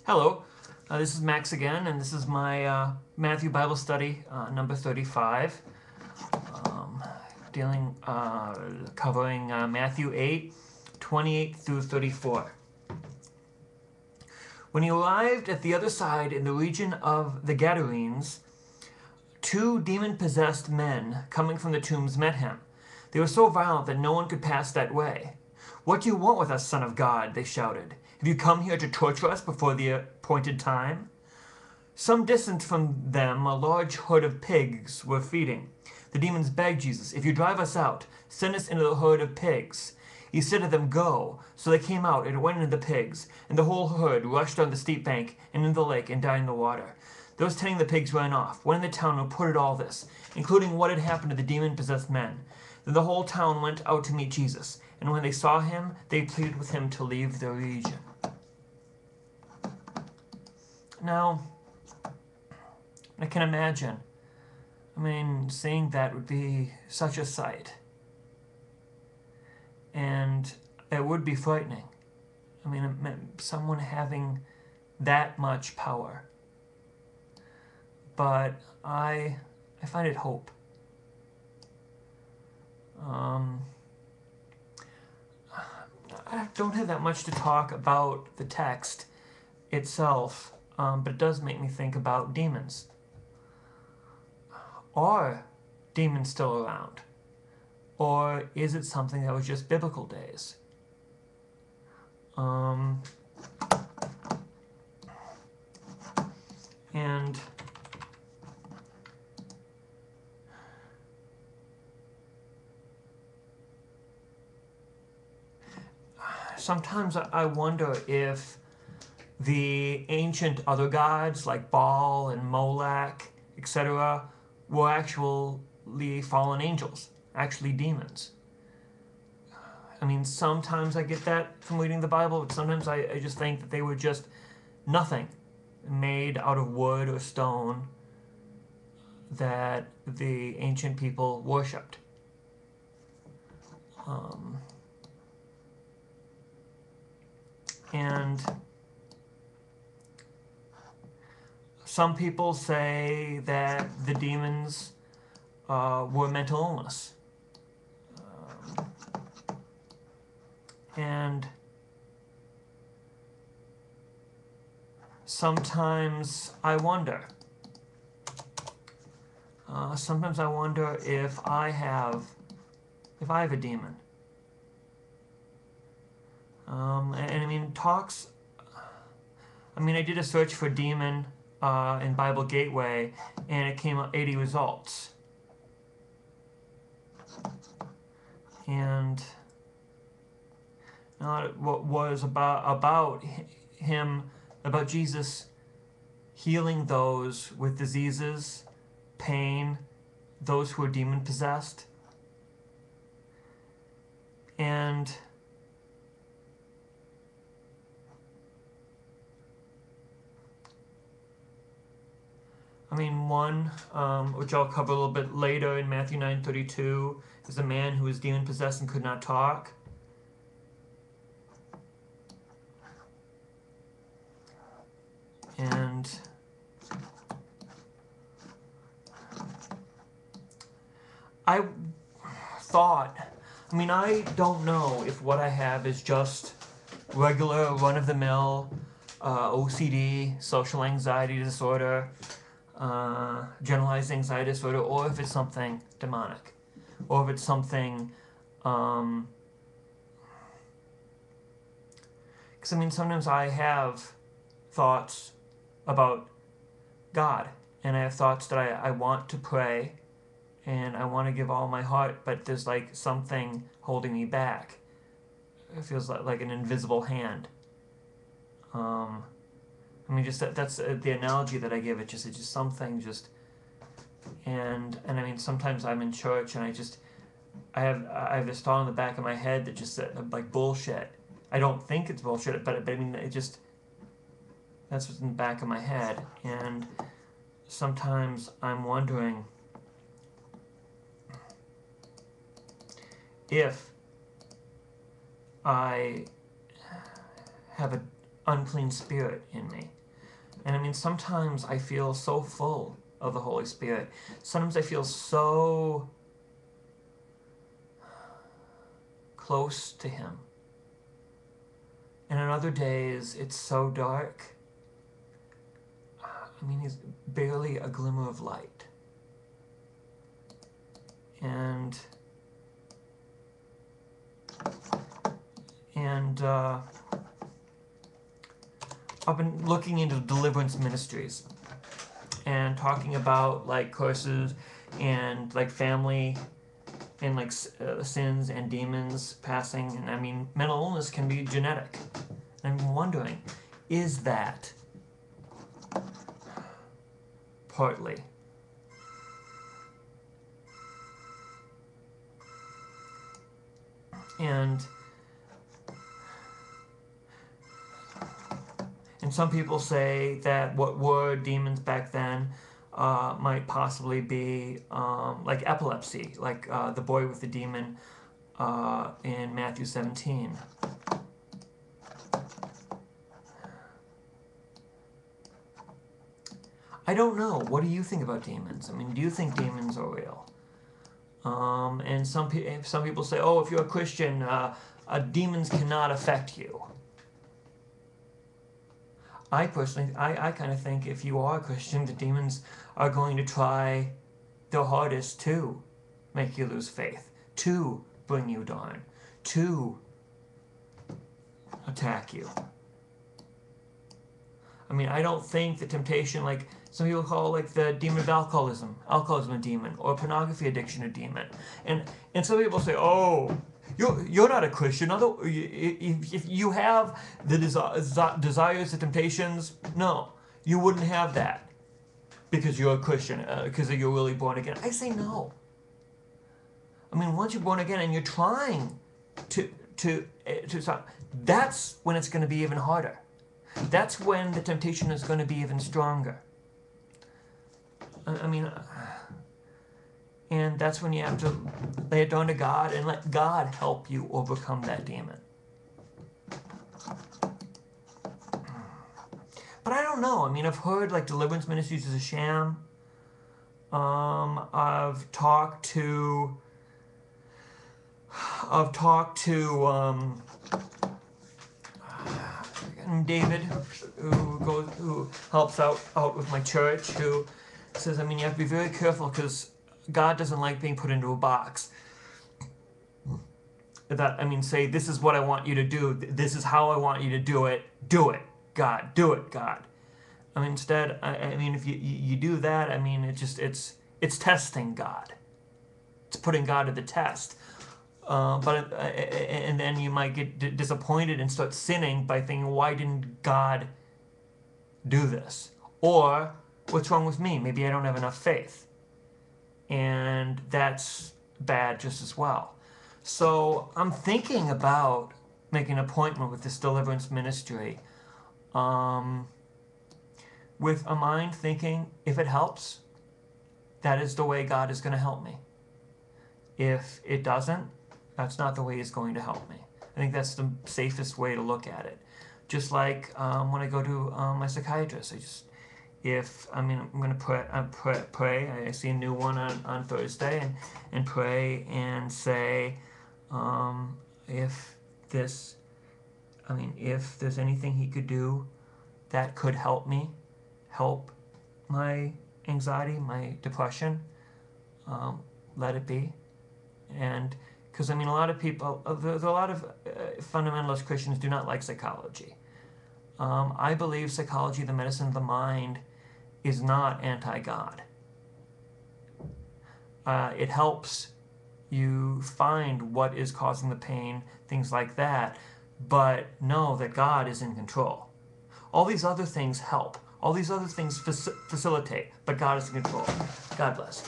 Hello, this is Max again, and this is my Matthew Bible study number 35, um, covering Matthew 8, 28 through 34. When he arrived at the other side in the region of the Gadarenes, two demon-possessed men coming from the tombs met him. They were so violent that no one could pass that way. "What do you want with us, Son of God?" they shouted. "Have you come here to torture us before the appointed time?" Some distance from them a large herd of pigs were feeding. The demons begged Jesus, "If you drive us out, send us into the herd of pigs." He said to them, "Go." So they came out and went into the pigs, and the whole herd rushed down the steep bank and into the lake and died in the water. Those tending the pigs ran off, went in the town and reported all this, including what had happened to the demon-possessed men. Then the whole town went out to meet Jesus, and when they saw him, they pleaded with him to leave their region. Now, I can imagine, seeing that would be such a sight. And it would be frightening. Someone having that much power. But I find it hope. I don't have that much to talk about the text itself, but it does make me think about demons. Are demons still around? Or is it something that was just biblical days? And sometimes I wonder if the ancient other gods like Baal and Molech, etc., were actually fallen angels, actually demons. Sometimes I get that from reading the Bible, but sometimes I just think that they were just nothing, made out of wood or stone that the ancient people worshipped. And some people say that the demons were mental illness. And sometimes I wonder if I have a demon. I did a search for demon in Bible Gateway, and it came up 80 results. And what was about Jesus healing those with diseases, pain, those who are demon possessed. And one, which I'll cover a little bit later in Matthew 9:32, is a man who was demon possessed and could not talk. And I thought, I don't know if what I have is just regular run-of-the-mill OCD, social anxiety disorder, generalized anxiety disorder, or if it's something demonic, or if it's something, because sometimes I have thoughts about God, and I have thoughts that I want to pray, and I want to give all my heart, but there's like something holding me back. It feels like an invisible hand. That's the analogy that I give. It's just something and sometimes I'm in church and I have this thought in the back of my head that just like bullshit. I don't think it's bullshit, but that's what's in the back of my head. And sometimes I'm wondering if I have unclean spirit in me. And I mean, sometimes I feel so full of the Holy Spirit. Sometimes I feel so close to Him. And on other days, it's so dark. I mean, He's barely a glimmer of light. And I've been looking into deliverance ministries and talking about like curses and like family and like sins and demons passing. And I mean, mental illness can be genetic. And I'm wondering, is that partly? And some people say that what were demons back then might possibly be like epilepsy, like the boy with the demon in Matthew 17. I don't know. What do you think about demons? I mean, do you think demons are real? And some people say, oh, if you're a Christian, demons cannot affect you. I personally, I kind of think if you are a Christian, the demons are going to try their hardest to make you lose faith, to bring you down, to attack you. I mean, I don't think the temptation, like some people call like the demon of alcoholism a demon, or pornography addiction a demon. And some people say, oh, you're not a Christian. If you have the desires, the temptations, no, you wouldn't have that because you're a Christian, because you're really born again. I say no. I mean, once you're born again and you're trying to stop, that's when it's going to be even harder. That's when the temptation is going to be even stronger. I mean, and that's when you have to lay it down to God and let God help you overcome that demon. But I don't know. I mean, I've heard like deliverance ministries is a sham. I've talked to David, who helps out with my church, who says, I mean, you have to be very careful because God doesn't like being put into a box. That, I mean, say, this is what I want you to do. This is how I want you to do it. Do it, God. Do it, God. I mean, instead, I mean, if you do that, I mean, it's testing God. It's putting God to the test. And then you might get disappointed and start sinning by thinking, why didn't God do this? Or, what's wrong with me? Maybe I don't have enough faith. And that's bad just as well. So I'm thinking about making an appointment with this deliverance ministry with a mind thinking, if it helps, that is the way God is going to help me. If it doesn't, that's not the way He's going to help me. I think that's the safest way to look at it. Just like when I go to my psychiatrist, I'm going to pray. I see a new one on Thursday, and pray and say, if there's anything he could do that could help me, help my anxiety, my depression, let it be. And because a lot of people, there's a lot of fundamentalist Christians do not like psychology. I believe psychology, the medicine of the mind, is not anti-God. It helps you find what is causing the pain, things like that, but know that God is in control. All these other things help. All these other things facilitate, but God is in control. God bless.